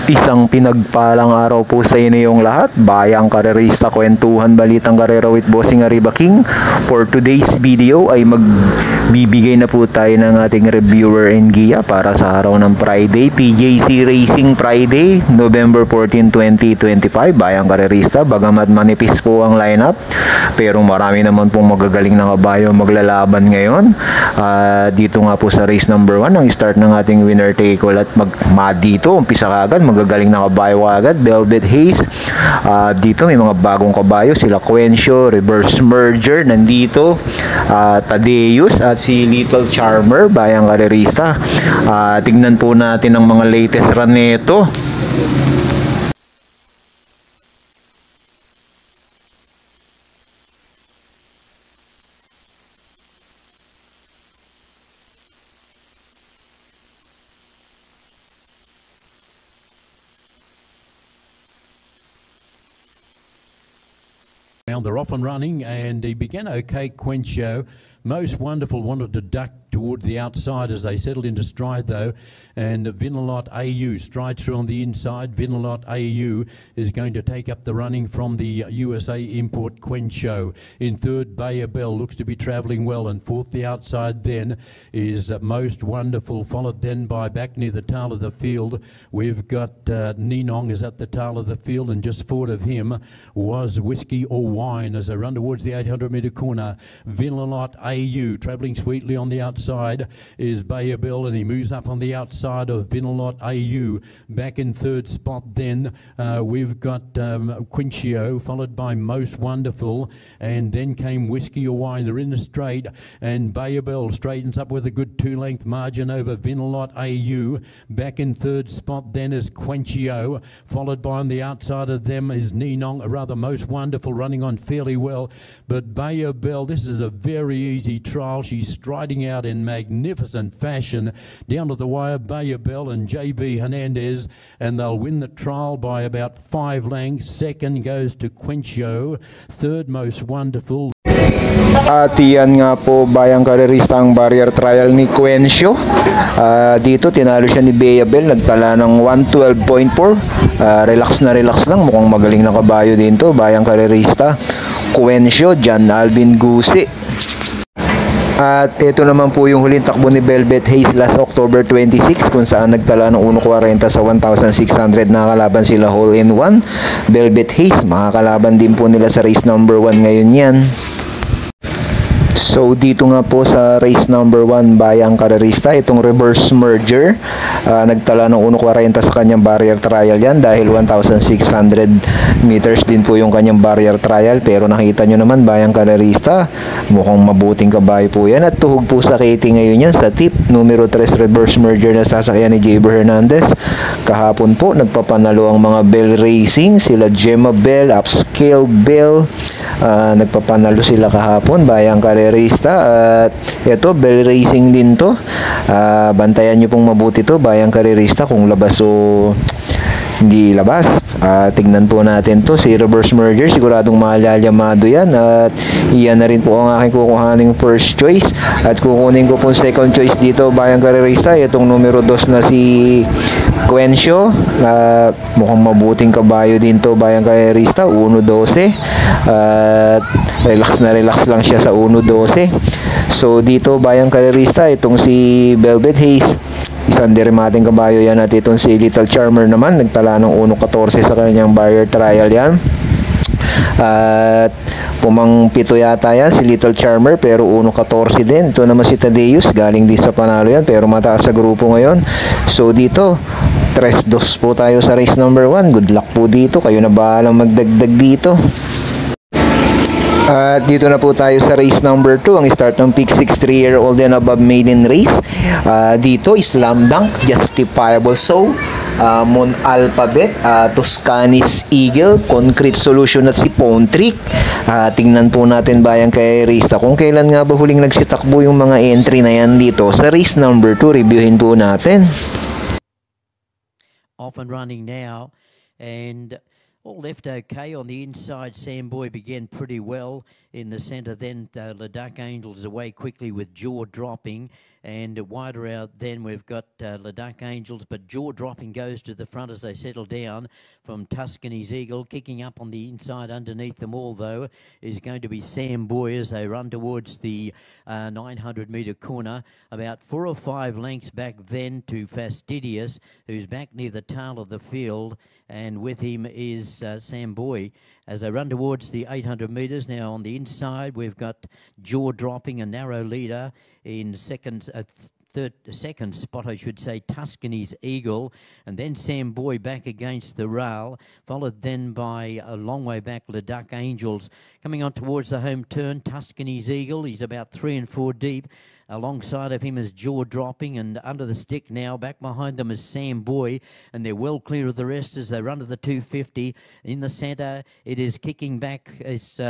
Isang pinagpalang araw po sa inyong lahat, bayang karerista, kwentuhan, balitang karera with Bossing Arriba King. For today's video ay magbibigay na po tayo ng ating reviewer and giya para sa araw ng Friday, PJC Racing Friday, November 14, 2025. Bayang karerista, bagamat manipis po ang lineup, pero marami naman pong magagaling na kabayo maglalaban ngayon. Dito nga po sa race number 1, ang start ng ating winner take all at dito, umpisa kagad, magagaling na kabayo agad, Velvet Haze. Dito may mga bagong kabayo, sila Quencio, Reverse Merger, nandito, Tadeus at si Little Charmer, bayang karerista. Tignan po natin ang mga latest run nito. They're off and running, and he began okay. Quencio, most wonderful, wanted to duck towards the outside as they settled into stride though, and Vinalot AU strides through on the inside. Vinalot AU is going to take up the running from the USA import Quencio. In third, Bayer Bell looks to be travelling well, and fourth, the outside then is Most Wonderful, followed then by back near the tail of the field. We've got Ninong is at the tail of the field, and just forward of him was Whiskey or Wine as they run towards the 800-metre corner. Vinalot AU travelling sweetly on the outside is Bayer Bell, and he moves up on the outside of Vinalot AU. Back in third spot then we've got Quencio, followed by Most Wonderful, and then came Whiskey or Wine. They're in the straight, and Bayer Bell straightens up with a good two-length margin over Vinalot AU. Back in third spot then is Quencio, followed by on the outside of them is Ninong, rather Most Wonderful, running on fairly well. But Bayer Bell, this is a very easy trial. She's striding out in magnificent fashion down to the wire. Bayer Bell and JB Hernandez, and they'll win the trial by about 5 lengths. Second goes to Quencio, third Most Wonderful. At yan nga po, bayang karerista, ang barrier trial ni Quencio. Dito tinalo siya ni Bayer Bell, nagtala ng 112.4. Relax na relax lang, mukhang magaling na kabayo din to, bayang karerista Quencio, John Alvin Gusi. At ito naman po yung huling takbo ni Velvet Haze last October 26, kung saan nagtala ng 1.40 sa 1,600. Nakakalaban sila hole in one. Velvet Haze, makakalaban din po nila sa race number 1 ngayon yan. So dito nga po sa race number 1, bayang karerista, itong Reverse Merger, nagtala ng 1.40 sa kanyang barrier trial yan, dahil 1,600 meters din po yung kanyang barrier trial. Pero nakita nyo naman, bayang karerista, mukhang mabuting kabayo po yan, at tuhog po sa KT ngayon yan sa tip. Numero 3 Reverse Merger na sasakyan ni JB Hernandez. Kahapon po nagpapanalo ang mga Bell Racing, sila Gemma Bell, Upscale Bell, nagpapanalo sila kahapon, bayang karerista. At ito, Bell Racing din to. Bantayan nyo pong mabuti to, bayang karerista, kung labas o hindi labas. Tignan po natin to, si Reverse Merger, siguradong malalyamado yan. At iyan na rin po ang aking kukuhaning first choice, at kukunin ko po second choice dito, bayang karerista, itong numero 2 na si Quencio. Mukhang mabuting kabayo din to, bayang karerista, 1.12. Relax na relax lang siya sa 1.12. So dito, bayang karerista, itong si Velvet Haze, isang derimating kabayo yan. At itong si Little Charmer naman, nagtala ng 1.14 sa kanyang barrier trial yan. At pumang 7 yata yan si Little Charmer, pero 1.14 din. Ito naman si Tadeus, galing din sa panalo yan, pero mataas sa grupo ngayon. So dito, 3-2 po tayo sa race number 1. Good luck po dito, kayo na bahalang magdagdag dito. At dito na po tayo sa race number 2, ang start ng Pick 6 3-year-old and above maiden race. Dito, Slam Dunk, Justifiable Soul, Mon Alphabet, Toscanis Eagle, Concrete Solution at si Pone Trick. Tingnan po natin, bayang kay Rista, kung kailan nga ba huling nagsitakbo yung mga entry na yan dito sa race number 2. Reviewin po natin. Off and running now, and all left okay on the inside. Samboy began pretty well in the centre. Then Ladakh Angels away quickly with Jaw dropping. And wider out then we've got Ladakh Angels, but jaw dropping goes to the front as they settle down from Tuscany's Eagle. Kicking up on the inside underneath them all though is going to be Sam Boy as they run towards the 900 metre corner. About 4 or 5 lengths back then to Fastidious, who's back near the tail of the field, and with him is Sam Boy as they run towards the 800 metres. Now on the inside we've got jaw dropping, a narrow leader in second spot, I should say, Tuscany's Eagle, and then Sam Boy back against the rail, followed then by a long way back Ladakh Angels. Coming on towards the home turn, Tuscany's Eagle, he's about 3 and 4 deep. Alongside of him is Jaw Dropping, and under the stick now, back behind them is Sam Boy, and they're well clear of the rest as they run to the 250. In the centre, it is kicking back. It's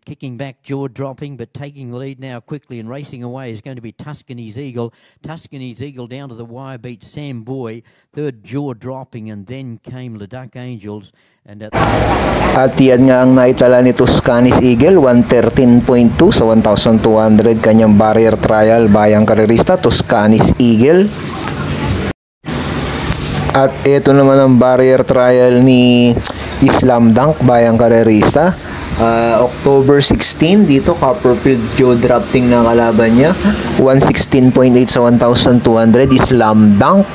kicking back, Jaw Dropping, but taking the lead now quickly and racing away is going to be Tuscany's Eagle. Tuscany's Eagle down to the wire beat Sam Boy, third Jaw Dropping, and then came Ladakh Angels. And at yan nga ang naitala ni Tuscany's Eagle, 113.2 sa 1,200 kanyang barrier trial bayang karerista, Tuscany's Eagle. At ito naman ang barrier trial ni Islam Dunk bayang karerista, October 16 dito, Copperfield jaw drafting na kalaban niya, 116.8 sa 1,200 Islam Dunk.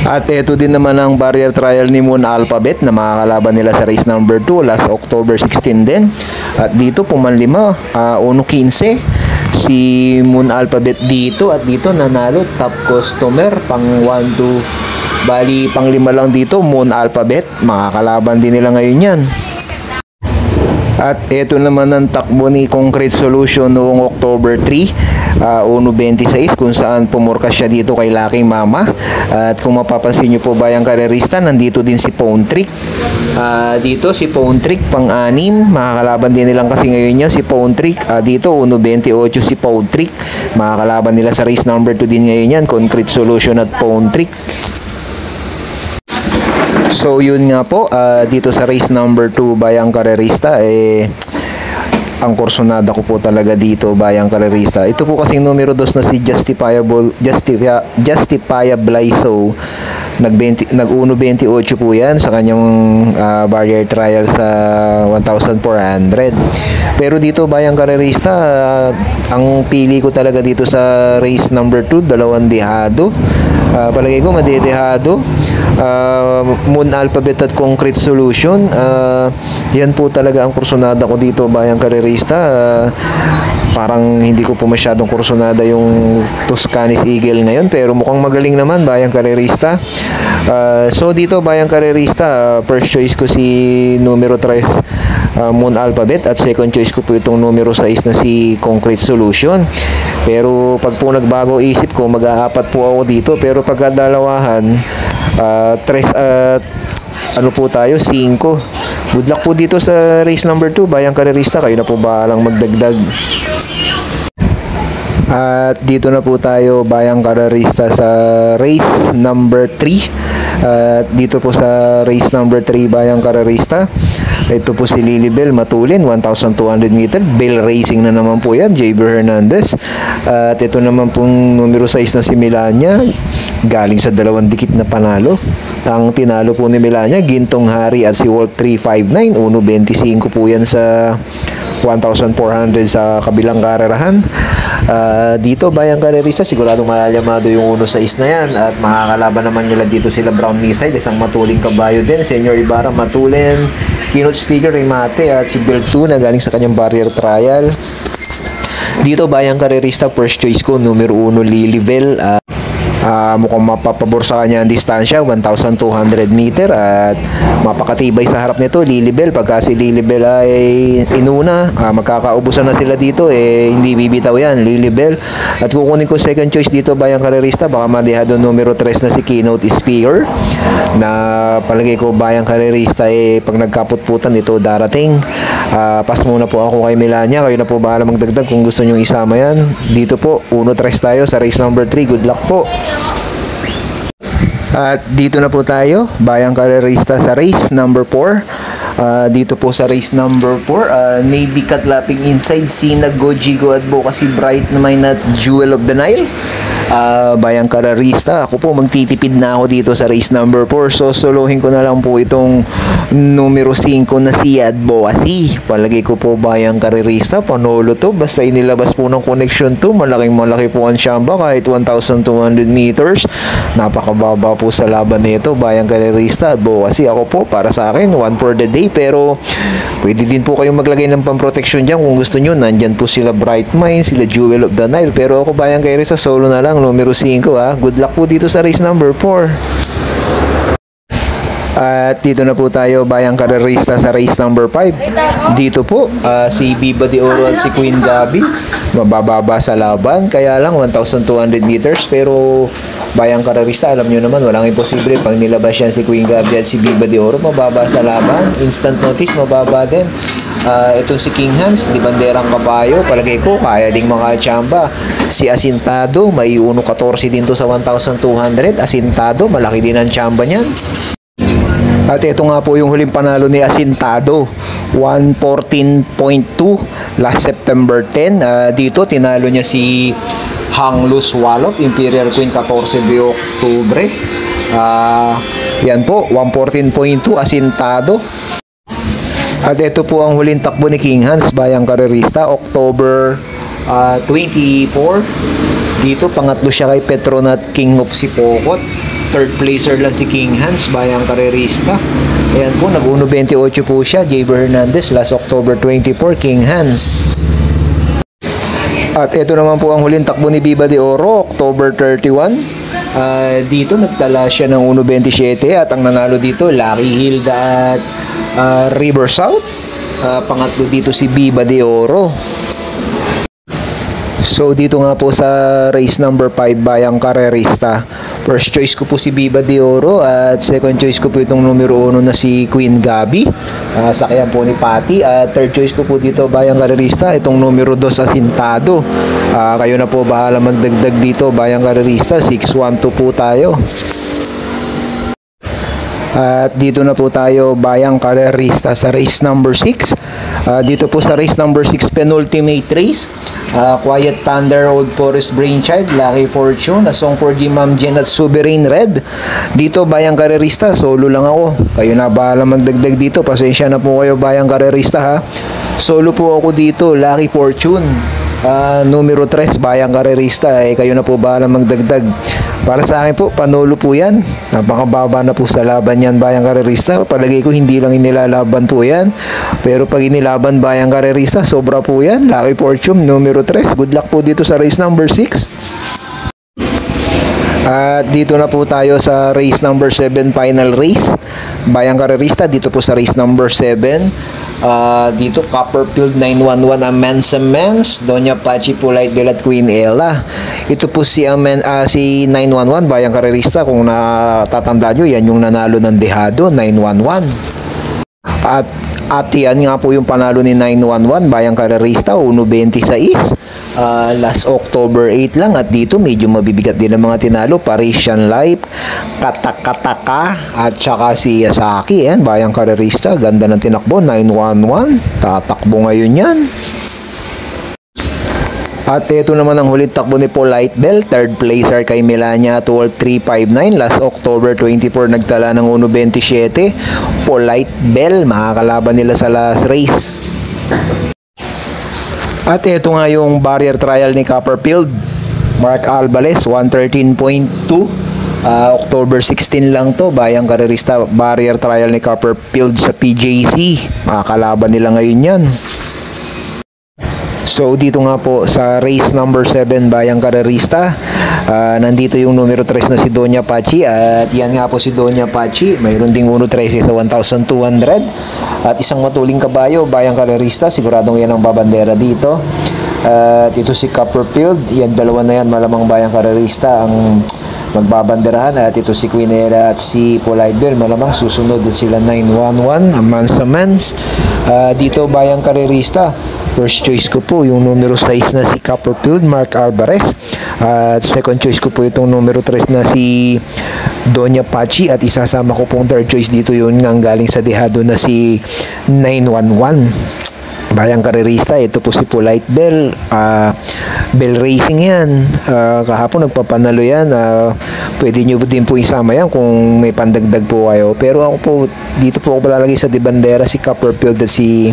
At ito din naman ang barrier trial ni Moon Alphabet na makakalaban nila sa race number 2 last October 16 din. At dito pumanlima, 1.15 si Moon Alphabet dito, at dito nanalo top customer pang 1-2, bali pang 5 lang dito Moon Alphabet, makakalaban din nila ngayon yan. At ito naman ang takbo ni Concrete Solution noong October 3, 1.26, kung saan pumurka siya dito kay Lucky Mama. At kung mapapansin nyo po bayang karerista, nandito din si Phone Trick. Dito si Phone Trick pang-6, makakalaban din nilang kasi ngayon niya si Phone Trick. Dito 1.28 si Phone Trick, makakalaban nila sa race number 2 din ngayon yan, Concrete Solution at Phone Trick. So yun nga po, dito sa race number 2 bayang karerista, ang kursonada ko po talaga dito bayang karerista. Ito po kasing numero 2 na si Justifiable So, nag 1.28 po yan sa kanyang barrier trial sa 1,400. Pero dito bayang karerista, ang pili ko talaga dito sa race number 2, dalawang dehado. Palagay ko madedehado, Moon Alphabet at Concrete Solution. Yan po talaga ang kursonada ko dito bayang karerista. Parang hindi ko po masyadong kursonada yung Tuscany's Eagle ngayon, pero mukhang magaling naman bayang karerista. So dito bayang karerista, first choice ko si numero 3, Moon Alphabet, at second choice ko po itong numero 6 na si Concrete Solution. Pero pag po nagbago isip ko, mag-aapat po ako dito, pero pagkadalawahan, 3 ano po tayo, 5. Good luck po dito sa race number 2 bayang karerista, kayo na po bahalang magdagdag. At dito na po tayo bayang karerista sa race number 3. Dito po sa race number 3 bayang karerista, ito po si Lilibel Matulin, 1,200 meter, Bell Racing na naman po yan, JB Hernandez. At ito naman pong numero 6 na si Milania, galing sa 2 dikit na panalo. Ang tinalo po ni Milania, Gintong Hari at si Walt 359, 1.25 po yan sa 1,400 sa kabilang karerahan. Dito bayang karerista, siguradong malamado yung 1-6 na yan, at makakalaban naman nila dito sila Brown Missile, isang matuling kabayo din, Senior Ibarra Matulin, keynote speaker Remate, at si Beltu na galing sa kanyang barrier trial. Dito bayang karerista, first choice ko numero 1 Lilibel. Mukhang mapapabor sa kanya ang distansya, 1,200 meter, at mapakatibay sa harap nito Lilibel. Pagka si Lilibel ay inuna, magkakaubusan na sila dito, hindi bibitaw yan Lilibel. At kukunin ko second choice dito bayang karerista, baka madehado numero 3 na si Keynote Speaker, na palagay ko bayang karerista pag nagkaput-putan ito darating. Pass muna po ako kay Melania, kayo na po bahala magdagdag kung gusto nyo isama yan. Dito po 1-3 tayo sa race number 3. Good luck po. At dito na po tayo bayang karerista sa race number 4. Dito po sa race number 4, Navy Catlapping Inside, Sinag, Gojigo, Advocacy, Bright naman at Jewel of the Nile. Bayang Kararista, ako po magtitipid na ako dito sa race number 4. So solohin ko na lang po itong numero 5 na si Advocacy. Palagay ko po Bayang Kararista, panolo to. Basta inilabas po ng connection to, malaki po ang Shamba kahit 1,200 meters. Napakababa po sa laban nito, Bayang Kararista, Advocacy. Ako po, para sa akin, 1 for the day. Pero pwede din po kayong maglagay ng pamproteksyon dyan kung gusto nyo. Nandyan po sila Bright Mind, sila Jewel of the Nile. Pero ako Bayang Kararista, solo na lang, numero 5 ha. Good luck po dito sa race number 4. At dito na po tayo Bayang Kararista sa race number 5. Dito po si Viva de Oro at si Queen Gabi. Mabababa sa laban, kaya lang 1,200 meters. Pero Bayang Kararista, alam nyo naman, walang imposible. Pag nilabas yan si Queen Gabi at si Viva de Oro, mababa sa laban. Instant notice, mababa din. Itong si King Hans, di banderang kabayo, palagay ko kaya ding makachamba. Si Asintado, may 1.14 din to sa 1,200. Asintado, malaki din ang chamba niyan. At ito nga po yung huling panalo ni Asintado, 114.2 last September 10. Dito tinalo niya si Hanglus Wallop, Imperial Queen, 14 de Oktubre. Yan po, 114.2 Asintado. At ito po ang huling takbo ni King Hans, Bayang Kararista, October 24. Dito pangatlo siya kay Petronat King of Sipokot. Third placer lang si King Hans, Bayang Kararista. Ayan po, nag-1.28 po siya, Jaber Hernandez, last October 24, King Hans. At ito naman po ang huling takbo ni Viva de Oro, October 31. Dito nagtala siya ng 1.27 at ang nanalo dito, Lucky Hilda at River South. Pangatlo dito si Viva de Oro. So dito nga po sa race number 5, Bayang Kararista, first choice ko po si Viva de Oro at second choice ko po itong numero 1 na si Queen Gabi, sakyan po ni Patty. At third choice ko po dito Bayang Kararista, itong numero 2 Asintado. Kayo na po bahala magdagdag dito Bayang Kararista, 612 po tayo. At dito na po tayo Bayang Kararista sa race number 6. Dito po sa race number 6, penultimate race, Quiet Thunder, Old Forest Brainchild, Lucky Fortune, Asong 4G, Ma'am Jen at Sovereign Red. Dito Bayang Kararista, solo lang ako. Kayo na bahala magdagdag dito. Pasensya na po kayo Bayang Kararista ha. Solo po ako dito, Lucky Fortune. Numero 3 Bayang Kararista, kayo na po bahala magdagdag. Para sa akin po, panolo po yan. Napakababa na po sa laban yan Bayang Kararista. Palagay ko hindi lang inilalaban po yan. Pero pag inilaban Bayang Kararista, sobra po yan. Lucky Fortune, numero 3. Good luck po dito sa race number 6. At dito na po tayo sa race number 7, final race, Bayang Kararista. Dito po sa race number 7. Dito Copperfield 911 Amensa Mens, Doña Pachi, Polite Bell at Queen Ella. Ito po si 911 Bayang Kararista. Kung natatandaan nyo, yan yung nanalo ng Dehado, 911. At yan nga po yung panalo ni 911 Bayang Kararista, 1.26 last October 8 lang. At dito medyo mabibigat din ang mga tinalo, Parisian Life, Katakataka at saka si Yasaki. Yan Bayang Kararista, ganda ng tinakbo, 911 tatakbo ngayon yan. At ito naman ang huling takbo ni Polite Bell, third placer kay Melania, 12.359 last October 24, nagtala ng 1.27. Polite Bell, makakalaban nila sa last race. At ito nga yung barrier trial ni Copperfield, Mark Alvarez, 113.2. October 16 lang to, Bayang Kararista, barrier trial ni Copperfield sa PJC. Makakalaban nila ngayon yan. So dito nga po sa race number 7, Bayang Kararista, nandito yung numero 3 na si Doña Pachi. At yan nga po si Doña Pachi, mayroon ding 1.13 sa 1,200. At isang matuling kabayo, Bayang Kararista, siguradong yan ang babandera dito. At ito si Copperfield, yan dalawa na yan malamang Bayang Kararista ang magbabanderahan, at ito si Quinera at si Polite Bell, malamang susunod at sila 911 Amans. Dito bayang karerista, first choice ko po yung numero 6 na si Copperfield Mark Alvarez, at second choice ko po itong numero 3 na si Doña Pachi, at isasama ko pong third choice dito yung nang galing sa dehado na si 911 bayang karerista. Ito po si Polite Bell, Bell Racing yan, kahapon nagpapanalo yan. Pwede nyo din po isama yan kung may pandagdag po kayo, pero ako po dito po ako palalagay sa debandera si Copperfield at si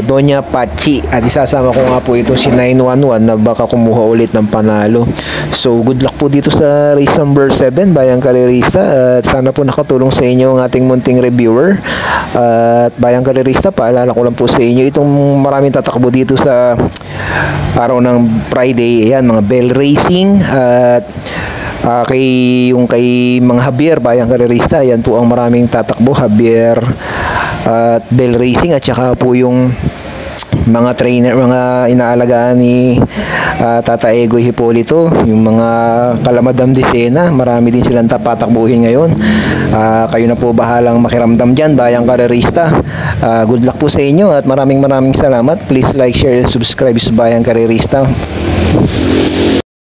Doña Pachi, at isasama ko nga po ito si 911 na baka kumuha ulit ng panalo. So good luck po dito sa race number 7 bayang karerista, at sana po nakatulong sa inyo ang ating munting reviewer. At bayang karerista, paalala ko lang po sa inyo itong maraming tatakbo dito sa araw ng Friday, ayan, mga Bell Racing, at kay mga Javier bayang karerista, yan po ang maraming tatakbo, Javier at Bell Racing, at saka po yung mga trainer, mga inaalagaan ni Tata Egoy Hipolito, yung mga Kalamadam Disena, marami din silang tapatakbuhin ngayon. Kayo na po bahalang makiramdam dyan bayang karerista. Good luck po sa inyo at maraming salamat. Please like, share, and subscribe sa bayang karerista.